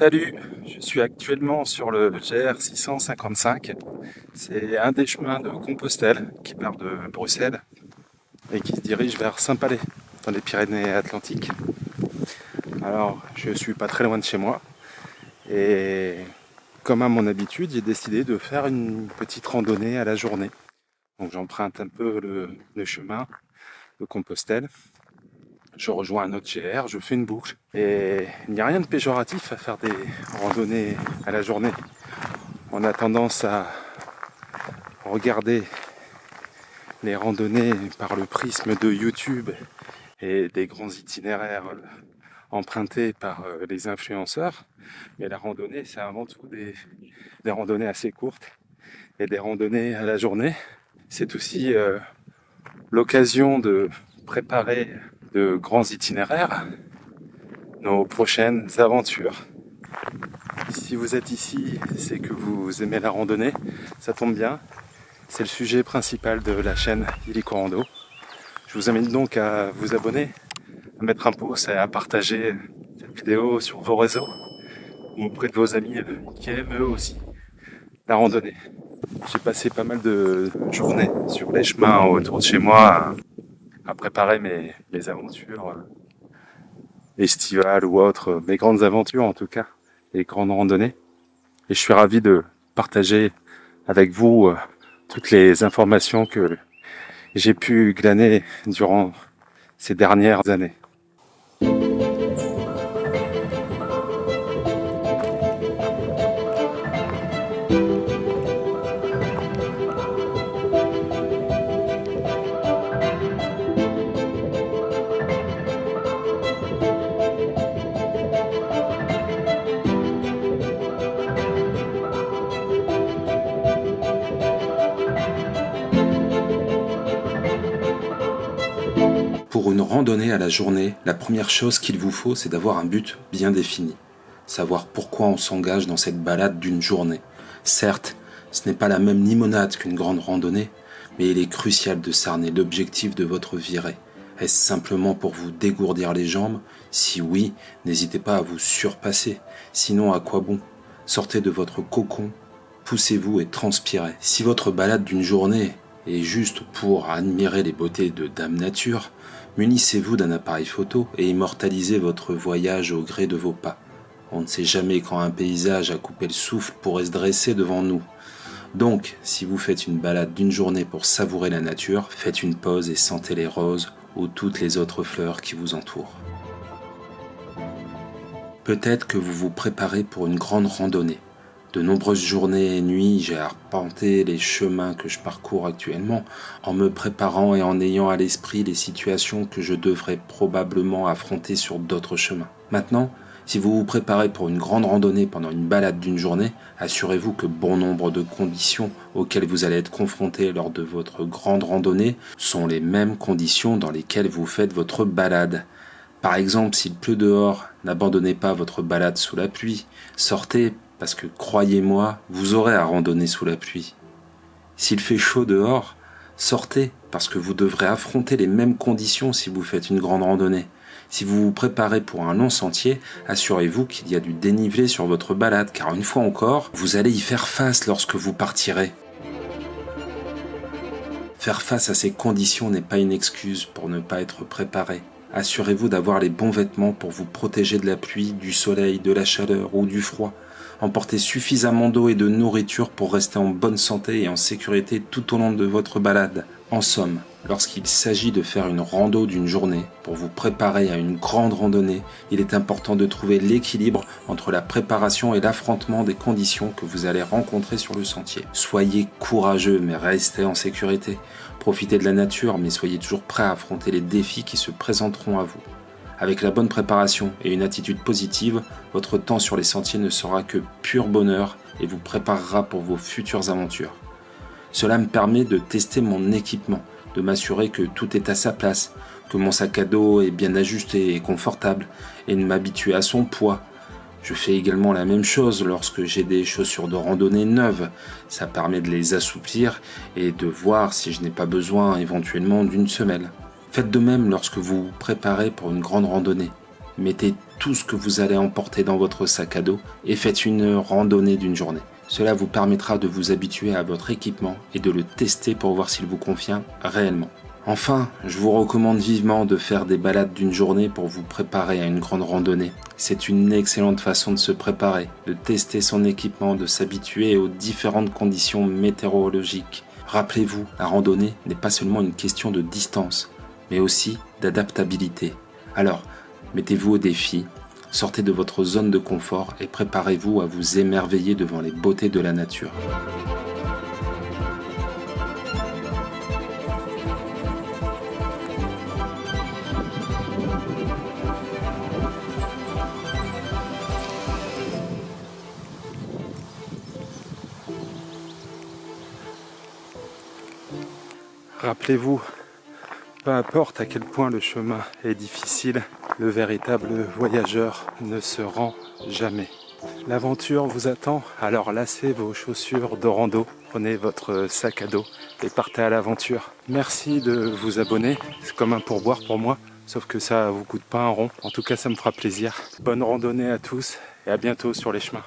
Salut, je suis actuellement sur le GR 655. C'est un des chemins de Compostelle qui part de Bruxelles et qui se dirige vers Saint-Palais, dans les Pyrénées-Atlantiques. Alors, je suis pas très loin de chez moi et comme à mon habitude, j'ai décidé de faire une petite randonnée à la journée. Donc j'emprunte un peu le chemin de Compostelle. Je rejoins un autre GR, je fais une boucle. Et il n'y a rien de péjoratif à faire des randonnées à la journée. On a tendance à regarder les randonnées par le prisme de YouTube et des grands itinéraires empruntés par les influenceurs. Mais la randonnée, c'est avant tout des randonnées assez courtes et des randonnées à la journée. C'est aussi l'occasion de préparer de grands itinéraires, nos prochaines aventures. Si vous êtes ici, c'est que vous aimez la randonnée, ça tombe bien. C'est le sujet principal de la chaîne Illico Rando. Je vous invite donc à vous abonner, à mettre un pouce et à partager cette vidéo sur vos réseaux ou auprès de vos amis qui aiment eux aussi la randonnée. J'ai passé pas mal de journées sur les chemins autour de chez moi à préparer mes aventures estivales ou autres, mes grandes aventures en tout cas, les grandes randonnées. Et je suis ravi de partager avec vous toutes les informations que j'ai pu glaner durant ces dernières années. Pour une randonnée à la journée, la première chose qu'il vous faut, c'est d'avoir un but bien défini. Savoir pourquoi on s'engage dans cette balade d'une journée. Certes, ce n'est pas la même limonade qu'une grande randonnée, mais il est crucial de cerner l'objectif de votre virée. Est-ce simplement pour vous dégourdir les jambes? Si oui, n'hésitez pas à vous surpasser. Sinon, à quoi bon? Sortez de votre cocon, poussez-vous et transpirez. Si votre balade d'une journée est juste pour admirer les beautés de Dame Nature, munissez-vous d'un appareil photo et immortalisez votre voyage au gré de vos pas. On ne sait jamais quand un paysage à couper le souffle pourrait se dresser devant nous. Donc, si vous faites une balade d'une journée pour savourer la nature, faites une pause et sentez les roses ou toutes les autres fleurs qui vous entourent. Peut-être que vous vous préparez pour une grande randonnée. De nombreuses journées et nuits, j'ai arpenté les chemins que je parcours actuellement en me préparant et en ayant à l'esprit les situations que je devrais probablement affronter sur d'autres chemins. Maintenant, si vous vous préparez pour une grande randonnée pendant une balade d'une journée, assurez-vous que bon nombre de conditions auxquelles vous allez être confronté lors de votre grande randonnée sont les mêmes conditions dans lesquelles vous faites votre balade. Par exemple, s'il pleut dehors, n'abandonnez pas votre balade sous la pluie, sortez parce que croyez-moi, vous aurez à randonner sous la pluie. S'il fait chaud dehors, sortez parce que vous devrez affronter les mêmes conditions si vous faites une grande randonnée. Si vous vous préparez pour un long sentier, assurez-vous qu'il y a du dénivelé sur votre balade, car une fois encore, vous allez y faire face lorsque vous partirez. Faire face à ces conditions n'est pas une excuse pour ne pas être préparé. Assurez-vous d'avoir les bons vêtements pour vous protéger de la pluie, du soleil, de la chaleur ou du froid. Emportez suffisamment d'eau et de nourriture pour rester en bonne santé et en sécurité tout au long de votre balade. En somme, lorsqu'il s'agit de faire une rando d'une journée, pour vous préparer à une grande randonnée, il est important de trouver l'équilibre entre la préparation et l'affrontement des conditions que vous allez rencontrer sur le sentier. Soyez courageux mais restez en sécurité. Profitez de la nature mais soyez toujours prêt à affronter les défis qui se présenteront à vous. Avec la bonne préparation et une attitude positive, votre temps sur les sentiers ne sera que pur bonheur et vous préparera pour vos futures aventures. Cela me permet de tester mon équipement, de m'assurer que tout est à sa place, que mon sac à dos est bien ajusté et confortable, et de m'habituer à son poids. Je fais également la même chose lorsque j'ai des chaussures de randonnée neuves. Ça permet de les assouplir et de voir si je n'ai pas besoin éventuellement d'une semelle. Faites de même lorsque vous vous préparez pour une grande randonnée. Mettez tout ce que vous allez emporter dans votre sac à dos et faites une randonnée d'une journée. Cela vous permettra de vous habituer à votre équipement et de le tester pour voir s'il vous convient réellement. Enfin, je vous recommande vivement de faire des balades d'une journée pour vous préparer à une grande randonnée. C'est une excellente façon de se préparer, de tester son équipement, de s'habituer aux différentes conditions météorologiques. Rappelez-vous, la randonnée n'est pas seulement une question de distance, mais aussi d'adaptabilité. Alors, mettez-vous au défi, sortez de votre zone de confort et préparez-vous à vous émerveiller devant les beautés de la nature. Rappelez-vous, peu importe à quel point le chemin est difficile, le véritable voyageur ne se rend jamais. L'aventure vous attend, alors lacez vos chaussures de rando, prenez votre sac à dos et partez à l'aventure. Merci de vous abonner, c'est comme un pourboire pour moi, sauf que ça vous coûte pas un rond. En tout cas, ça me fera plaisir. Bonne randonnée à tous et à bientôt sur les chemins.